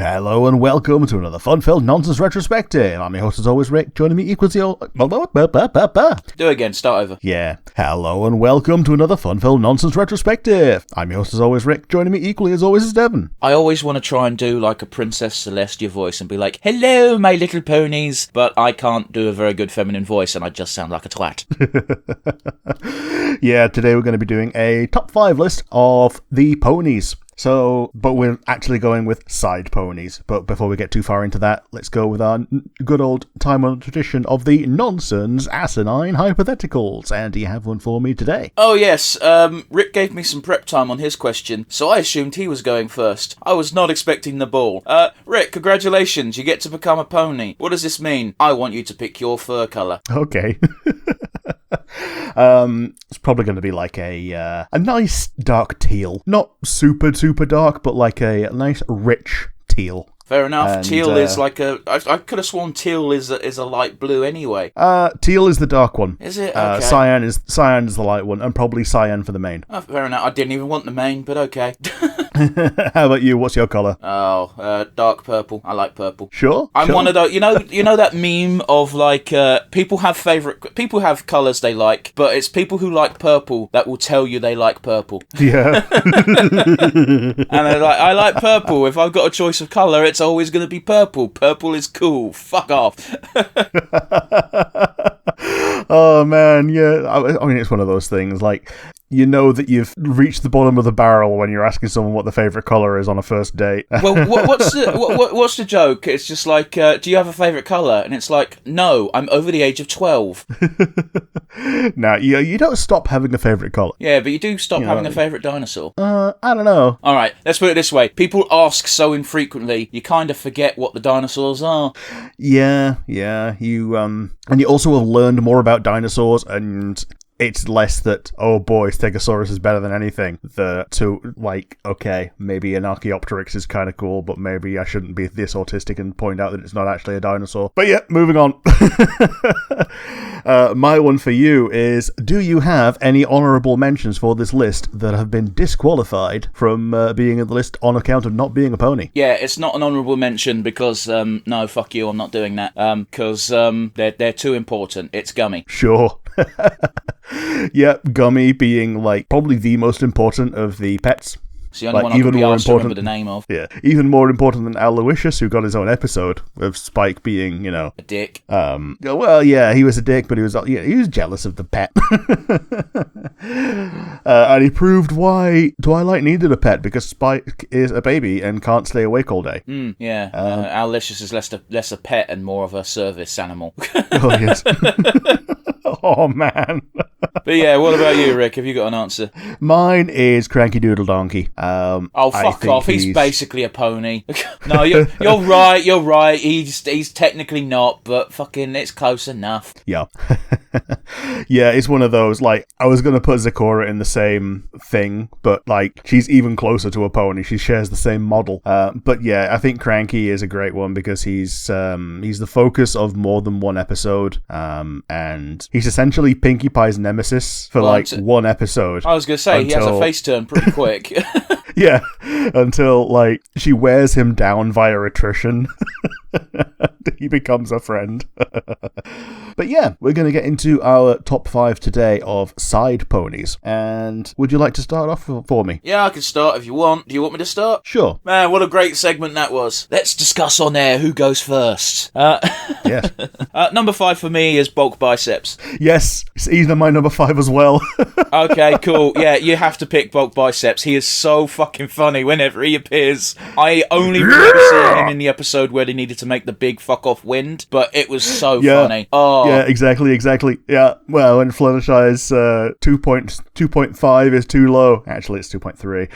Hello and welcome to another fun-filled nonsense retrospective. I'm your host as always, Rick. Joining me equals your... Do it again, start over. Yeah. Hello and welcome to another fun-filled nonsense retrospective. I'm your host as always, Rick. Joining me equally as always is Devon. I always want to try and do like a Princess Celestia voice and be like, hello, my little ponies. But I can't do a very good feminine voice and I just sound like a twat. Yeah, today we're going to be doing a top 5 list of the ponies. But we're actually going with side ponies. But before we get too far into that, let's go with our good old time-honored tradition of the nonsense asinine hypotheticals. And do you have one for me today? Oh yes, Rick gave me some prep time on his question, so I assumed he was going first. I was not expecting the ball. Rick, congratulations, you get to become a pony. What does this mean? I want you to pick your fur colour. Okay. It's probably going to be like a nice dark teal. Not super dark, but like a nice rich teal. Fair enough. And, teal is like a... I could have sworn teal is a light blue anyway. Teal is the dark one. Is it? Okay. Cyan is the light one, and probably cyan for the main. Oh, fair enough. I didn't even want the main, but okay. How about you? What's your colour? Oh, dark purple. I like purple. Sure. I'm one of those. You know that meme of like people have colours they like, but it's people who like purple that will tell you they like purple. Yeah. And they're like, I like purple. If I've got a choice of colour, it's always going to be purple. Purple is cool. Fuck off. Oh man, yeah. I mean, it's one of those things like. You know that you've reached the bottom of the barrel when you're asking someone what the favourite colour is on a first date. Well, what's the joke? It's just like, do you have a favourite colour? And it's like, no, I'm over the age of 12. Now, you don't stop having a favourite colour. Yeah, but you do stop having a favourite dinosaur. I don't know. Alright, let's put it this way. People ask so infrequently, you kind of forget what the dinosaurs are. Yeah. You, and you also have learned more about dinosaurs and... It's less that, oh boy, Stegosaurus is better than anything, okay, maybe an Archaeopteryx is kind of cool, but maybe I shouldn't be this autistic and point out that it's not actually a dinosaur. But yeah, moving on. My one for you is, do you have any honourable mentions for this list that have been disqualified from being in the list on account of not being a pony? Yeah, it's not an honourable mention because, no, fuck you, I'm not doing that, because they're too important. It's Gummy. Sure. Yep, Gummy being like probably the most important of the pets. It's the only one I could be asked to remember the name of. Yeah, even more important than Aloysius, who got his own episode of Spike being, a dick. Well, yeah, he was a dick, but he was jealous of the pet. And he proved why Twilight needed a pet, because Spike is a baby and can't stay awake all day. Yeah, Aloysius is less a pet and more of a service animal. Oh, yes. Oh, man. But yeah, what about you, Rick? Have you got an answer? Mine is Cranky Doodle Donkey. Fuck off. He's basically a pony. No, you're right. He's technically not, but fucking it's close enough. Yeah. Yeah, it's one of those, like, I was going to put Zecora in the same thing, but, like, she's even closer to a pony. She shares the same model. But yeah, I think Cranky is a great one because he's the focus of more than one episode, and he's essentially Pinkie Pie's nemesis for, one episode. I was going to say, he has a face turn pretty quick. Yeah, until, like, she wears him down via attrition. He becomes a friend. But yeah, we're going to get into our top 5 today of side ponies. And would you like to start off for me? Yeah, I can start if you want. Do you want me to start? Sure. Man, what a great segment that was. Let's discuss on air who goes first. Yes. Number 5 for me is bulk biceps. Yes, he's my number 5 as well. Okay, cool. Yeah, you have to pick bulk biceps. He is so fucking funny whenever he appears. I only remember seeing him in the episode where they needed to make the big fuck off wind, but it was so funny. Oh. Yeah, exactly. Yeah, well, when Fluttershy's 2.5 is too low. Actually, it's 2.3.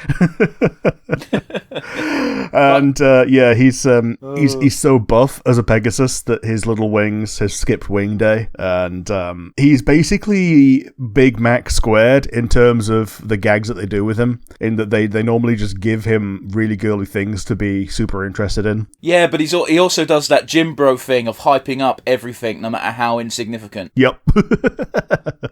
And yeah, he's so buff as a Pegasus that his little wings have skipped wing day, and he's basically Big Mac squared in terms of the gags that they do with him. In that they normally normally just give him really girly things to be super interested in. Yeah, but he also does that Jim Bro thing of hyping up everything, no matter how insignificant. Yep.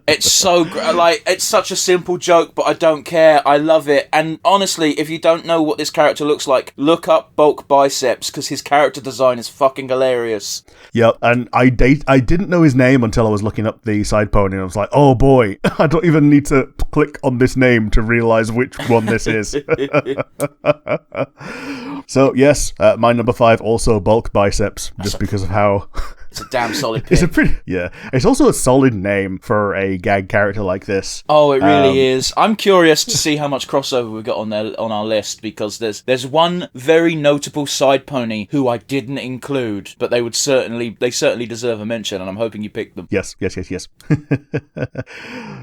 It's so it's such a simple joke, but I don't care. I love it. And honestly, if you don't know what this character looks like, look up Bulk Biceps, because his character design is fucking hilarious. Yep, and I didn't know his name until I was looking up the side pony, and I was like, oh boy, I don't even need to click on this name to realise which one this is. So, yes, my number 5, also Bulk Biceps, just because of how... It's a damn solid pick. It's also a solid name for a gag character like this. Oh, it really is. I'm curious to see how much crossover we've got on our list, because there's one very notable side pony who I didn't include, but they certainly deserve a mention, and I'm hoping you pick them. Yes.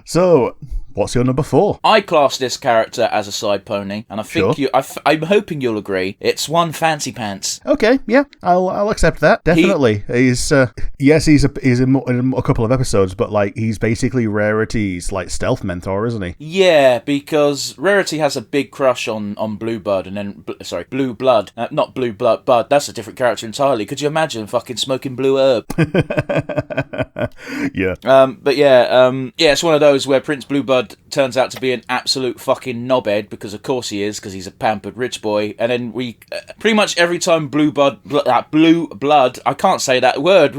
So, what's your number 4? I class this character as a side pony, and I think I'm hoping you'll agree. It's one Fancy Pants. Okay, yeah, I'll accept that. Definitely, he's in a couple of episodes, but like he's basically Rarity's like stealth mentor, isn't he? Yeah, because Rarity has a big crush on Blue Blood, and then Blue Blood, not Blue Blood Bud. That's a different character entirely. Could you imagine fucking smoking blue herb? Yeah. It's one of those where Prince Blueblood turns out to be an absolute fucking knobhead, because of course he is, because he's a pampered rich boy. And then we pretty much every time Blue Blood, I can't say that word,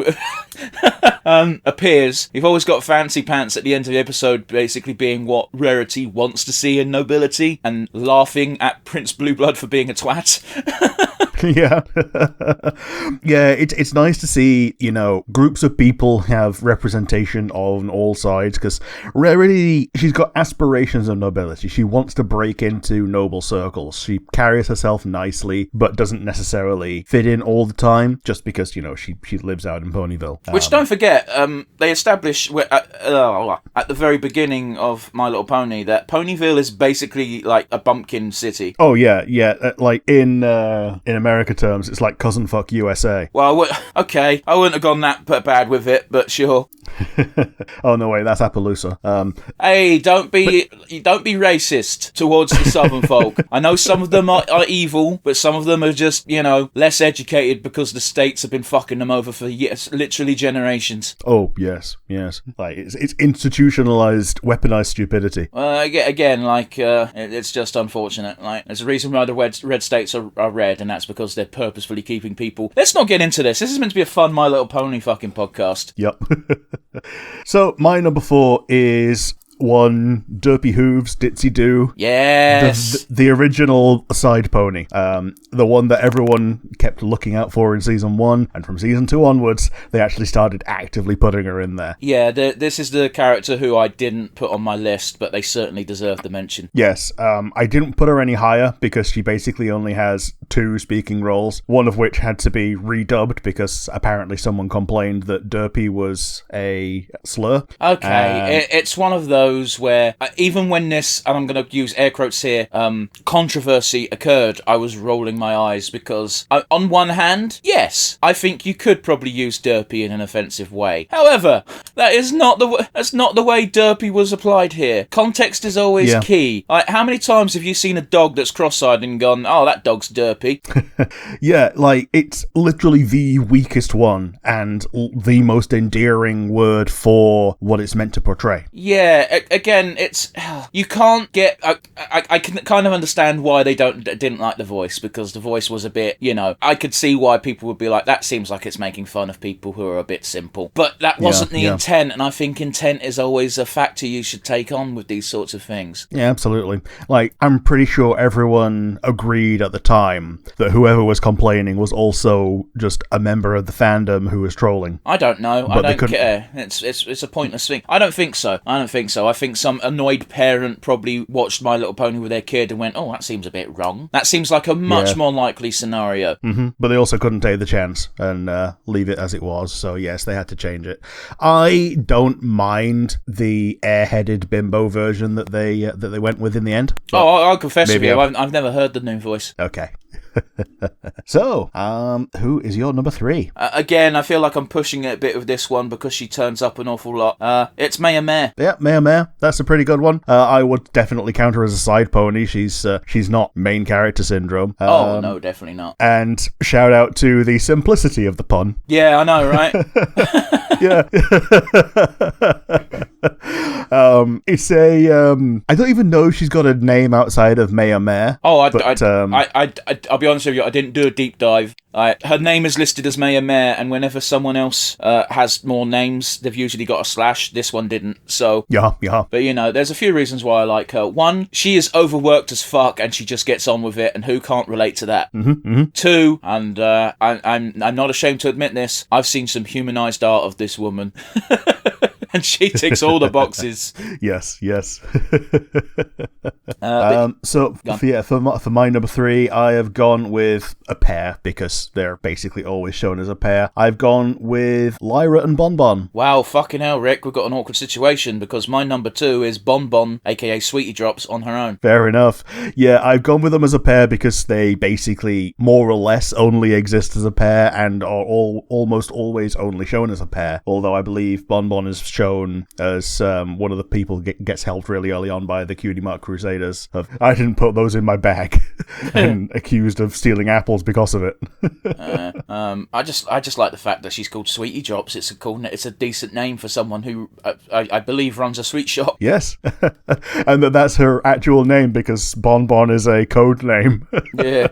appears, you've always got Fancy Pants at the end of the episode basically being what Rarity wants to see in nobility, and laughing at Prince Blueblood for being a twat. Yeah. Yeah, it's nice to see, groups of people have representation on all sides, because Rarity, she's got aspirations of nobility. She wants to break into noble circles. She carries herself nicely, but doesn't necessarily fit in all the time, just because, she lives out in Ponyville. Which, don't forget, they establish at the very beginning of My Little Pony that Ponyville is basically like a bumpkin city. Oh, yeah. Like in America terms, it's like cousin fuck USA. Well, okay, I wouldn't have gone that bad with it, but sure. Oh no, wait, that's Appaloosa. Hey, don't be racist towards the Southern folk. I know some of them are evil, but some of them are just, less educated because the states have been fucking them over for literally generations. Oh yes. Like it's institutionalized, weaponized stupidity. Again, it's just unfortunate. Like, there's a reason why the red states are red, and that's because they're purposefully keeping people. Let's not get into this. This is meant to be a fun My Little Pony fucking podcast. Yep. So my number 4 is one Derpy Hooves Ditsy Doo. Yes. The original side pony. The one that everyone kept looking out for in season 1, and from season 2 onwards, they actually started actively putting her in there. Yeah, this is the character who I didn't put on my list, but they certainly deserve the mention. Yes, I didn't put her any higher because she basically only has 2 speaking roles, one of which had to be redubbed because apparently someone complained that Derpy was a slur. Okay, it's one of those where even when this, and I'm going to use air quotes here, controversy occurred, I was rolling my eyes, because on one hand, yes, I think you could probably use Derpy in an offensive way. However, that's not the way Derpy was applied here. Context is always key. Like, how many times have you seen a dog that's cross-eyed and gone, oh, that dog's Derpy? Yeah, like, it's literally the weakest one and the most endearing word for what it's meant to portray. Yeah, again, it's, you can't get, I can kind of understand why they didn't like the voice, because the voice was a bit, I could see why people would be like, that seems like it's making fun of people who are a bit simple. But that wasn't the intent, and I think intent is always a factor you should take on with these sorts of things. Yeah, absolutely. Like, I'm pretty sure everyone agreed at the time that whoever was complaining was also just a member of the fandom who was trolling. I don't know. I don't care. It's a pointless thing. I don't think so. I think some annoyed parent probably watched My Little Pony with their kid and went, oh, that seems a bit wrong. That seems like a much more likely scenario. Mm-hmm. But they also couldn't take the chance and leave it as it was, so yes, they had to change it. I don't mind the airheaded bimbo version that they went with in the end. Oh, I'll confess with you, I've never heard the new voice. Okay. So, who is your number 3? Again, I feel like I'm pushing it a bit with this one because she turns up an awful lot. It's Maya. Yeah, Maya. That's a pretty good one. I would definitely count her as a side pony. She's not main character syndrome. Oh, no, definitely not. And shout out to the simplicity of the pun. Yeah, I know, right? Yeah. It's I don't even know if she's got a name outside of Maya. Oh, I'll be honest with you, I didn't do a deep dive. Her name is listed as Maya, and whenever someone else has more names, they've usually got a slash. This one didn't, so... Yeah. But, there's a few reasons why I like her. One, she is overworked as fuck, and she just gets on with it, and who can't relate to that? Mm-hmm. Two, and I'm not ashamed to admit this, I've seen some humanised art of this woman. And she ticks all the boxes. Yes. For my number 3, I have gone with a pair because they're basically always shown as a pair. I've gone with Lyra and Bonbon. Wow, fucking hell, Rick, we've got an awkward situation because my number 2 is Bonbon, aka Sweetie Drops, on her own. Fair enough. Yeah, I've gone with them as a pair because they basically more or less only exist as a pair and are almost always only shown as a pair. Although I believe Bonbon is shown as one of the people gets helped really early on by the cutie mark crusaders. I didn't put those in my bag and accused of stealing apples because of it. I just like the fact that she's called Sweetie Drops. It's a decent name for someone who I believe runs a sweet shop. Yes, and that's her actual name because Bonbon is a code name. Yeah.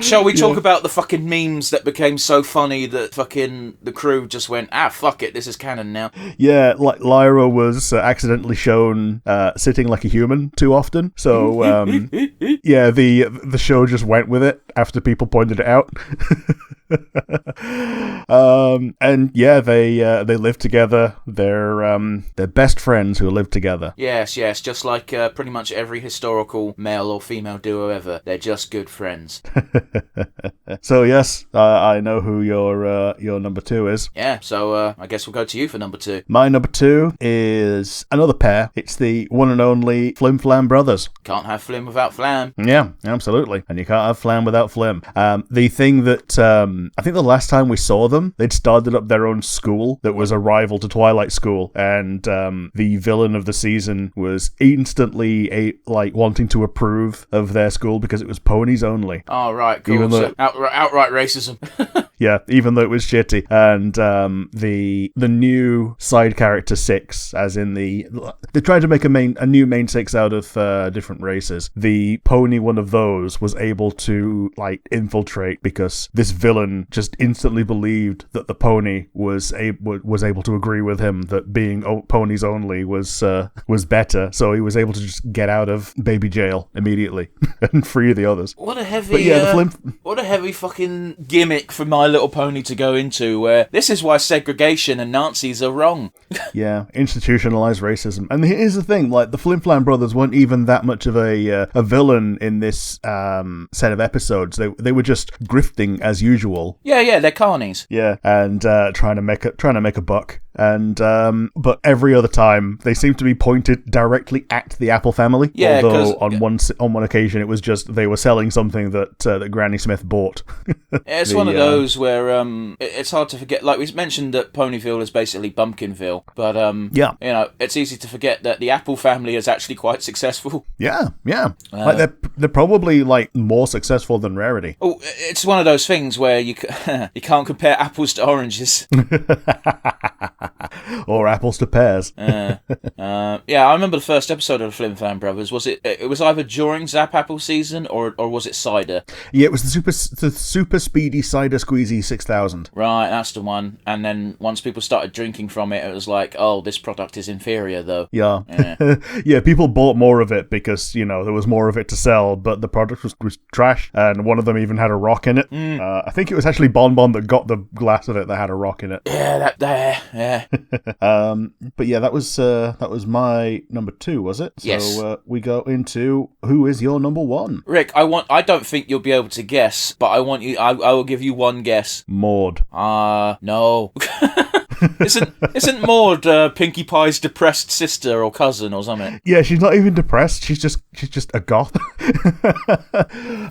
Shall we talk about the fucking memes that became so funny that fucking the crew just went, fuck it, this is canon now. Yeah, like Lyra was accidentally shown sitting like a human too often. So, yeah, the show just went with it after people pointed it out. And yeah, they live together. They're best friends who live together. Yes, just like pretty much every historical male or female duo ever. They're just good friends. So yes, I know who your number 2 is. Yeah, so I guess we'll go to you for number 2. My number 2 is another pair. It's the one and only Flim Flam brothers. Can't have Flim without Flam. Yeah, absolutely. And you can't have Flam without Flim. The thing that I think the last time we saw them, they'd started up their own school that was a rival to Twilight School, and the villain of the season was instantly wanting to approve of their school because it was ponies only. Oh, right, cool. Even though, outright racism. Yeah, even though it was shitty. And the new side character 6, as in they tried to make a new main 6 out of different races. The pony one of those was able to infiltrate because this villain just instantly believed that the pony was able to agree with him that being ponies only was better. So he was able to just get out of baby jail immediately and free the others. What a heavy fucking gimmick for My Little Pony to go into, where this is why segregation and Nazis are wrong. Yeah, institutionalized racism. And here's the thing, the Flim Flam brothers weren't even that much of a villain in this set of episodes. They were just grifting as usual. Yeah, they're carnies. Yeah, and trying to make a buck. And but every other time they seem to be pointed directly at the Apple family. Yeah, although on one occasion it was just they were selling something that Granny Smith bought. It's one of those where it's hard to forget. Like we mentioned that Ponyville is basically Bumpkinville, but it's easy to forget that the Apple family is actually quite successful. Yeah. They're probably more successful than Rarity. Oh, it's one of those things where you can't compare apples to oranges. Or apples to pears. Yeah, I remember the first episode of the Flim Flam Brothers. It was either during Zap Apple season or was it Cider? Yeah, it was the super speedy Cider Squeezy 6000. Right, that's the one. And then once people started drinking from it, it was like, oh, this product is inferior though. Yeah. Yeah, people bought more of it because, there was more of it to sell, but the product was trash, and one of them even had a rock in it. I think it was actually Bonbon that got the glass of it that had a rock in it. Yeah, yeah. But yeah, that was my number 2, was it? Yes. So we go into who is your number 1? Rick, I don't think you'll be able to guess, but I will give you one guess. Maud. No. Isn't Maud Pinkie Pie's depressed sister or cousin or something? Yeah, she's not even depressed. She's just a goth.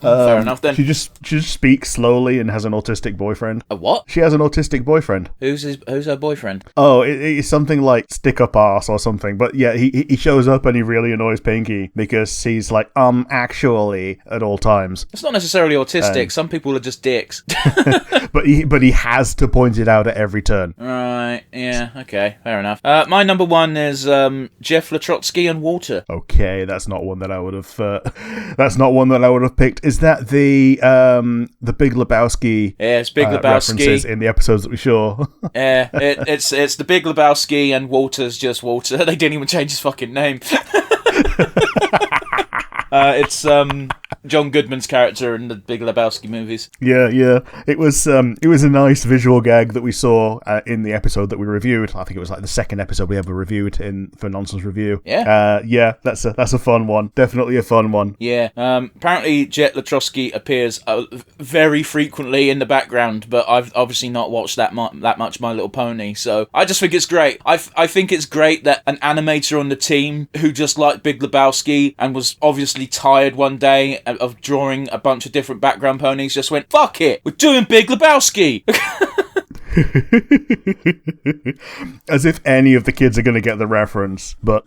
Fair enough then. She just speaks slowly and has an autistic boyfriend. A what? She has an autistic boyfriend. Who's her boyfriend? Oh, it's something like stick up ass or something. But yeah, he shows up and he really annoys Pinkie because he's like, actually, at all times. It's not necessarily autistic. Some people are just dicks. but he has to point it out at every turn. Right. Yeah. Okay. Fair enough. My number one is Jeff Latrotsky and Walter. Okay, that's not one that I would have. That's not one that I would have picked. Is that the Big Lebowski? Yeah, it's Big Lebowski references in the episodes that we saw. Yeah, it's the Big Lebowski and Walter's just Walter. They didn't even change his fucking name. It's John Goodman's character in the Big Lebowski movies. Yeah. It was a nice visual gag that we saw in the episode that we reviewed. I think it was like the second episode we ever reviewed for Nonsense Review. Yeah. That's a fun one. Definitely a fun one. Yeah. Apparently, Jet Latrotsky appears very frequently in the background, but I've obviously not watched that much My Little Pony, so I just think it's great. I think it's great that an animator on the team who just liked Big Lebowski and was obviously tired one day of drawing a bunch of different background ponies just went, fuck it, we're doing Big Lebowski. As if any of the kids are going to get the reference, but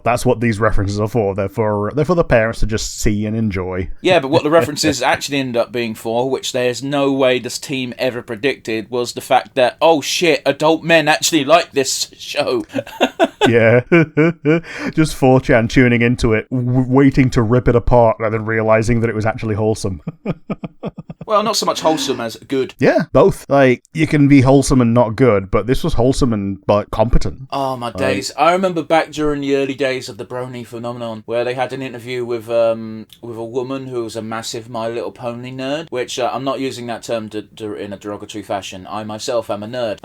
that's what these references are for. They're for the parents to just see and enjoy. Yeah, but what the references actually end up being for, which there's no way this team ever predicted, was the fact that, oh shit, adult men actually like this show. Yeah. Just 4chan tuning into it, waiting to rip it apart rather than realizing that it was actually wholesome. Well, not so much wholesome as good. Yeah, both. You can be wholesome and not good, but this was wholesome and competent. Oh, my days. I remember back during the early days of the Brony phenomenon, where they had an interview with a woman who was a massive My Little Pony nerd, which I'm not using that term in a derogatory fashion. I myself am a nerd.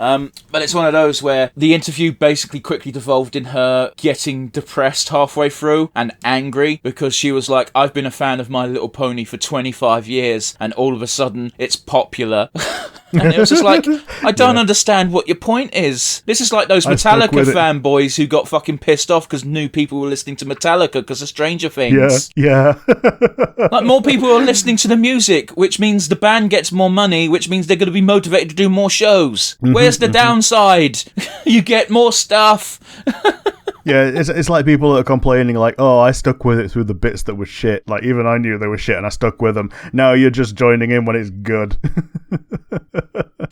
But it's one of those where the interview basically quickly devolved in her getting depressed halfway through and angry because she was like, I've been a fan of My Little Pony for 25 years, and all of a sudden it's popular. And it was just like, I don't understand what your point is. This is like those Metallica fanboys who got fucking pissed off because new people were listening to Metallica because of Stranger Things. Yeah. Like, more people are listening to the music, which means the band gets more money, which means they're going to be motivated to do more shows. Where's the downside? You get more stuff. Yeah, it's like people that are complaining like, oh, I stuck with it through the bits that were shit. Like, even I knew they were shit and I stuck with them. Now you're just joining in when it's good.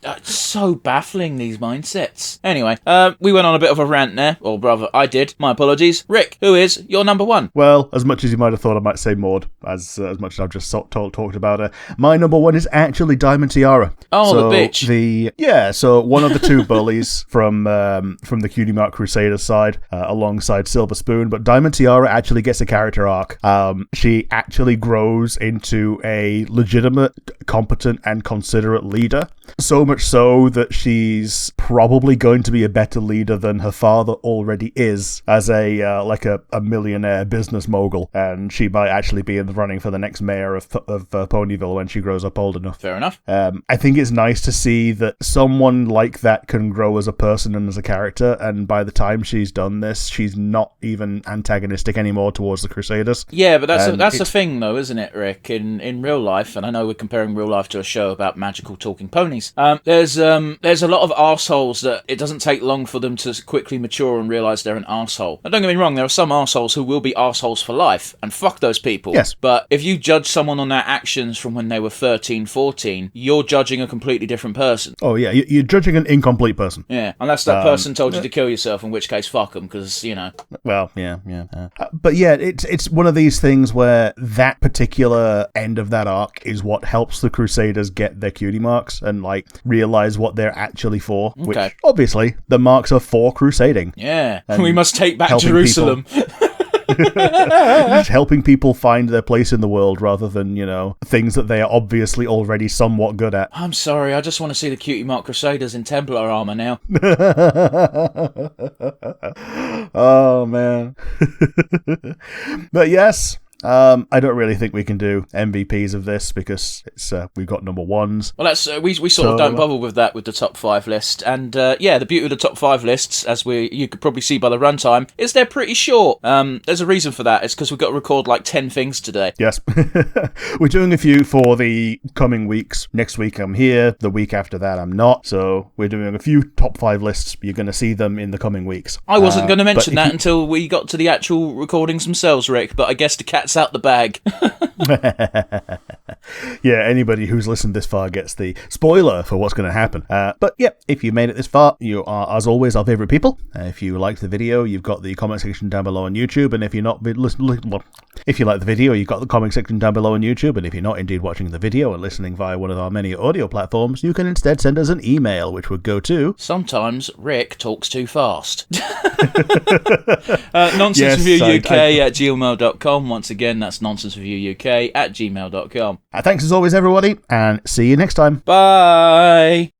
It's so baffling, these mindsets. Anyway, we went on a bit of a rant there, or rather, I did. My apologies. Rick, who is your number one? Well, as much as you might have thought I might say Maud, as much as I've just talked about her, my number one is actually Diamond Tiara. Oh, so the bitch. So one of the two bullies from the Cutie Mark Crusader side, alongside Silver Spoon, but Diamond Tiara actually gets a character arc. She actually grows into a legitimate, competent, and considerate leader. So much so that she's probably going to be a better leader than her father already is as a millionaire business mogul, and she might actually be in the running for the next mayor of Ponyville when she grows up old enough. Fair enough. I think it's nice to see that someone like that can grow as a person and as a character, and by the time she's done this, she's not even antagonistic anymore towards the Crusaders. Yeah, but that's the thing, though, isn't it, Rick? In real life, and I know we're comparing real life to a show about magical talking ponies, there's a lot of arseholes that it doesn't take long for them to quickly mature and realise they're an arsehole. Now, don't get me wrong, there are some arseholes who will be arseholes for life, and fuck those people. Yes. But if you judge someone on their actions from when they were 13, 14, you're judging a completely different person. Oh, yeah, you're judging an incomplete person. Yeah, unless that person told you to kill yourself, in which case, fuck them, because, Well, yeah. But yeah, it's one of these things where that particular end of that arc is what helps the Crusaders get their cutie marks and, realize what they're actually for, which, obviously, the marks are for crusading. Yeah, we must take back Jerusalem. Just helping people find their place in the world rather than, things that they are obviously already somewhat good at. I'm sorry, I just want to see the Cutie Mark Crusaders in Templar armor now. Oh, man. But yes, I don't really think we can do MVPs of this because it's we've got number ones. Well, that's we sort of don't bother with that with the top 5 list. And the beauty of the top 5 lists, as you could probably see by the runtime, is they're pretty short. There's a reason for that. It's because we've got to record like 10 things today. Yes. We're doing a few for the coming weeks. Next week I'm here. The week after that I'm not. So we're doing a few top 5 lists. You're going to see them in the coming weeks. I wasn't going to mention that until we got to the actual recordings themselves, Rick, but I guess the cat's out the bag. Yeah, anybody who's listened this far gets the spoiler for what's going to happen. But yeah, if you made it this far, you are, as always, our favourite people. If you liked the video, you've got the comment section down below on YouTube, and if you're not if you like the video, you've got the comment section down below on YouTube, and if you're not indeed watching the video and listening via one of our many audio platforms, you can instead send us an email, which would go to... Sometimes Rick talks too fast. nonsensereviewuk@gmail.com. Once again, that's nonsensereviewuk@gmail.com. Thanks as always, everybody, and see you next time. Bye!